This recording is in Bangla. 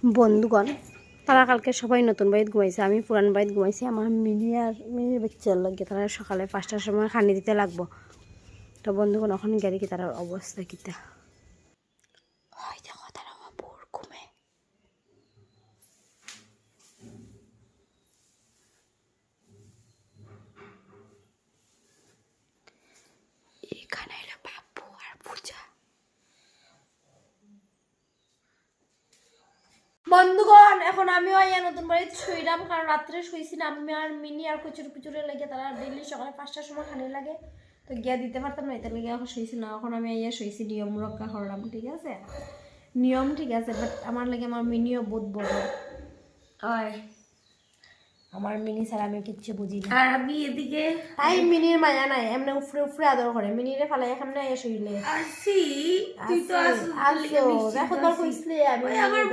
বন্ধুগণ, তারা কালকে সবাই নতুন বাড়িতে ঘুমাইছে, আমি পুরান বাড়িতে ঘুমাইছি। আমার মিনির বাচ্চার লাগে তারা সকালে 5টার সময় খানি দিতে লাগবো। তো বন্ধুগণ, ওখানে গেলে কি তার অবস্থা কিতা হয় দেখো, তারা আমার বোর ঘুমে। এখানে এলো বাবু আর পূজা। বন্ধুগণ, এখন আমিও আইয়া নতুন বাড়িতে শুইলাম, কারণ রাত্রে শুইছি না। আমি আর মিনি আর কুচুরে লেগে তারা ডেলি সকালে 5টার সময় খানি লাগে, তো গিয়া দিতে পারতাম না, এটার লেগে এখন শুইছি না। এখন আমি আইয়া শুইছি, নিয়ম রক্ষা করলাম, ঠিক আছে, নিয়ম ঠিক আছে, বাট আমার লাগে আমার মিনিও বহুত বড় হয়। আমার মিনি ছাড়া আমি কিচ্ছু বুঝি না। আর আমি এদিকে তাই মিনির মায়া নাই, এমনি উফরে উফরে আদর করে। মিনিরে ফালে এখন না শুইলে আসি, তুই তো আসো, আসো দেখো তোর কইসলে আমি আমার